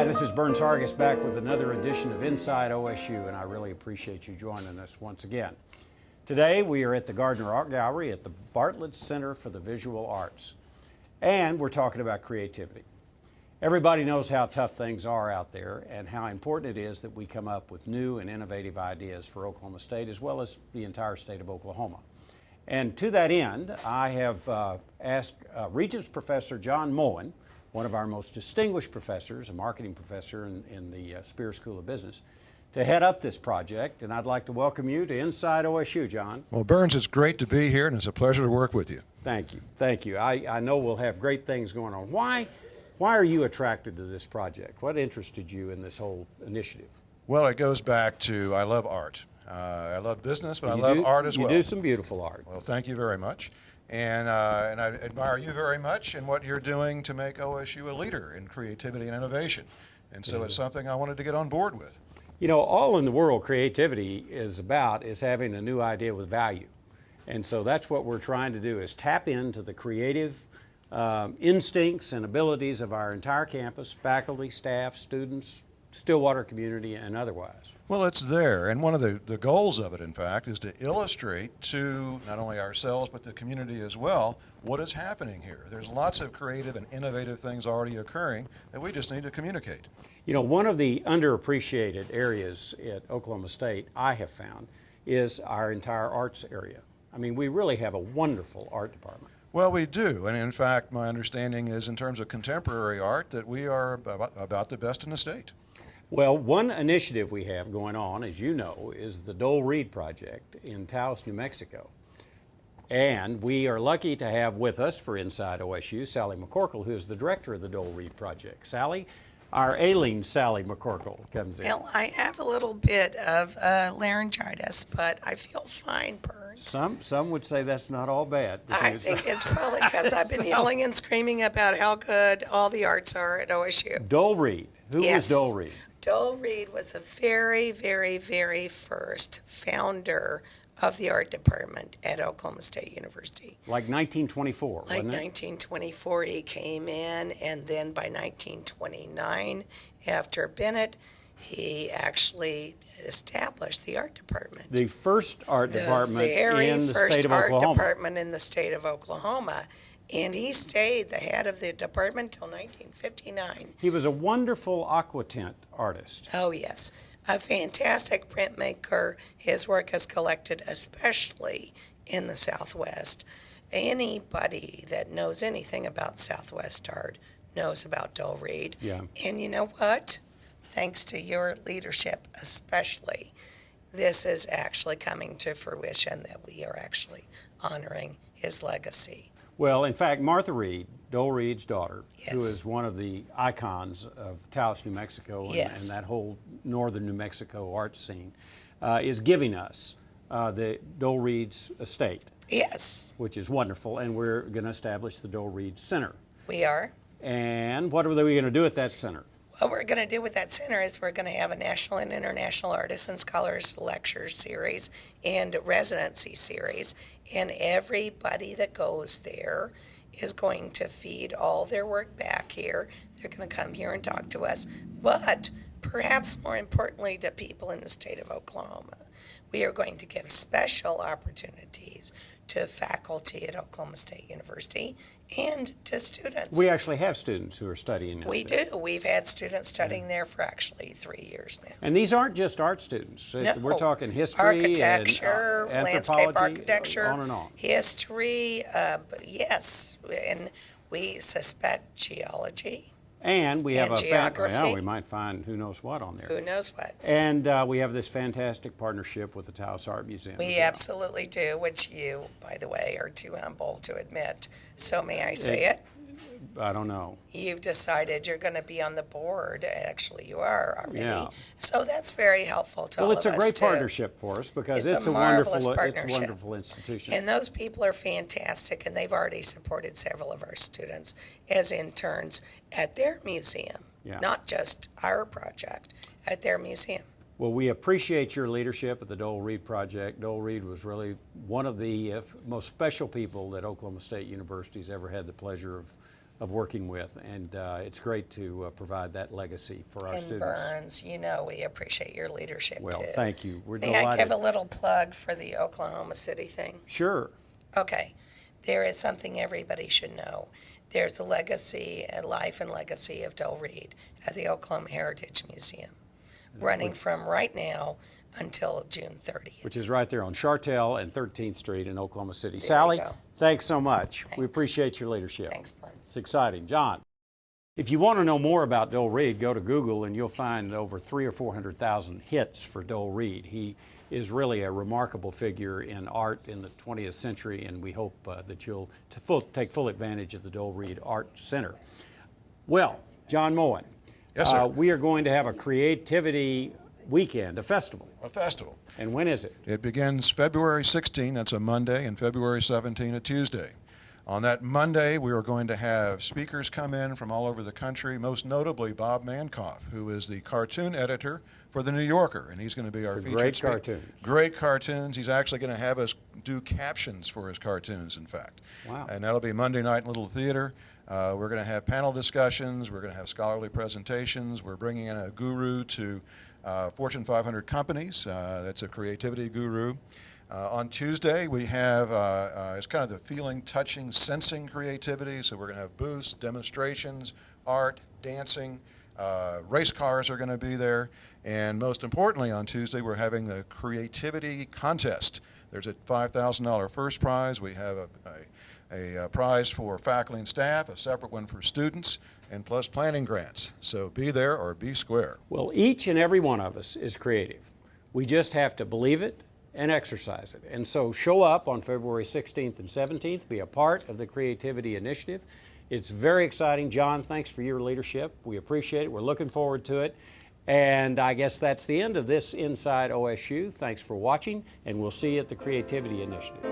Hi, this is Burns Hargis back with another edition of Inside OSU, and I really appreciate you joining us once again. Today we are at the Gardner Art Gallery at the Bartlett Center for the Visual Arts, and we're talking about creativity. Everybody knows how tough things are out there and how important it is that we come up with new and innovative ideas for Oklahoma State as well as the entire state of Oklahoma. And to that end, I have asked Regents Professor John Moen, one of our most distinguished professors, a marketing professor in the Spear School of Business, to head up this project. And I'd like to welcome you to Inside OSU, John. Well, Burns, it's great to be here, and it's a pleasure to work with you. Thank you. Thank you. I know we'll have great things going on. Why are you attracted to this project? What interested you in this whole initiative? Well, it goes back to I love art. I love business, but I love art as well. You do some beautiful art. Well, thank you very much. And I admire you very much in what you're doing to make OSU a leader in creativity and innovation. And so it's something I wanted to get on board with. You know, all in the world creativity is about is having a new idea with value. And so that's what we're trying to do, is tap into the creative instincts and abilities of our entire campus, faculty, staff, students, Stillwater community, and otherwise. Well, it's there, and one of the goals of it, in fact, is to illustrate to not only ourselves but the community as well what is happening here. There's lots of creative and innovative things already occurring that we just need to communicate. You know, one of the underappreciated areas at Oklahoma State, I have found, is our entire arts area. I mean, we really have a wonderful art department. Well, we do, and in fact, my understanding is in terms of contemporary art that we are about the best in the state. Well, one initiative we have going on, as you know, is the Dole Reed Project in Taos, New Mexico. And we are lucky to have with us for Inside OSU, Sally McCorkle, who is the director of the Dole Reed Project. Sally, our ailing Sally McCorkle comes in. Well, I have a little bit of laryngitis, but I feel fine, Burns. Some would say that's not all bad. I think it's probably because I've been yelling and screaming about how good all the arts are at OSU. Dole Reed. Who was Dole Reed? Dole Reed was the very, very, very first founder of the art department at Oklahoma State University. Like 1924, Like wasn't it? 1924 he came in, and then by 1929, after Bennett, he actually established the art department. The first art department in the state of Oklahoma. The very first art department in the state of Oklahoma. And he stayed the head of the department until 1959. He was a wonderful aquatint artist. Oh, yes. A fantastic printmaker. His work is collected especially in the Southwest. Anybody that knows anything about Southwest art knows about Dole Reed. Yeah. And you know what? Thanks to your leadership especially, this is actually coming to fruition, that we are actually honoring his legacy. Well, in fact, Martha Reed, Dole Reed's daughter, Yes. who is one of the icons of Taos, New Mexico, and, Yes. and that whole northern New Mexico art scene, is giving us the Dole Reed's estate. Yes. Which is wonderful, and we're going to establish the Dole Reed Center. We are. And what are we going to do at that center? What we're going to do with that center is we're going to have a national and international artists and scholars lecture series and residency series. And everybody that goes there is going to feed all their work back here. They're going to come here and talk to us. But perhaps more importantly to people in the state of Oklahoma, we are going to give special opportunities to faculty at Oklahoma State University and to students. We actually have students who are studying. We do. We've had students studying there for actually 3 years now. And these aren't just art students. No. We're talking history, architecture, and, landscape anthropology, architecture, on and on. history, yes, and we suspect geology. And we have And geography. Yeah, we might find who knows what on there. Who knows what? And we have this fantastic partnership with the Taos Art Museum. We absolutely do, which you, by the way, are too humble to admit. So may I say it? I don't know. You've decided you're going to be on the board. Actually, you are already. Yeah. So that's very helpful to all of us. Well, it's a great too. partnership for us because It's a wonderful, marvelous it's a partnership. wonderful institution. And those people are fantastic, and they've already supported several of our students as interns at their museum, not just our project, at their museum. Well, we appreciate your leadership at the Dole Reed Project. Dole Reed was really one of the most special people that Oklahoma State University's ever had the pleasure of working with, and it's great to provide that legacy for our And students. Burns, you know we appreciate your leadership Well, too. thank you. We're May I delighted. give a little plug for the Oklahoma City thing? Sure. Okay. There is something everybody should know. There's the legacy and life and legacy of Del Reed at the Oklahoma Heritage Museum, running from right now until June 30th. Which is right there on Chartel and 13th Street in Oklahoma City. There Sally, you go. thanks so much. We Thanks. appreciate your leadership. Thanks, Burns. It's exciting. John, if you want to know more about Del Reed, go to Google and you'll find over 300,000 or 400,000 hits for Del Reed. He is really a remarkable figure in art in the 20th century, and we hope that you'll take full advantage of the Del Reed Art Center. Well, John Moen, Yes, sir. we are going to have a creativity weekend, a festival. A festival. And when is it? It begins February 16, that's a Monday, and February 17, a Tuesday. On that Monday, we are going to have speakers come in from all over the country, most notably Bob Mankoff, who is the cartoon editor for The New Yorker, and he's going to be our featured Great speaker. cartoons. Great cartoons. He's actually going to have us do captions for his cartoons, in fact. Wow. And that'll be Monday night in Little Theater. We're going to have panel discussions. We're going to have scholarly presentations. We're bringing in a guru to Fortune 500 companies. That's a creativity guru. On Tuesday, we have, it's kind of the feeling, touching, sensing creativity. So we're going to have booths, demonstrations, art, dancing. Race cars are going to be there. And most importantly, on Tuesday, we're having the creativity contest. There's a $5,000 first prize. We have a prize for faculty and staff, a separate one for students, and plus planning grants. So be there or be square. Well, each and every one of us is creative. We just have to believe it and exercise it. And so show up on February 16th and 17th, be a part of the Creativity Initiative. It's very exciting. John, thanks for your leadership. We appreciate it. We're looking forward to it. And I guess that's the end of this Inside OSU. Thanks for watching, and we'll see you at the Creativity Initiative.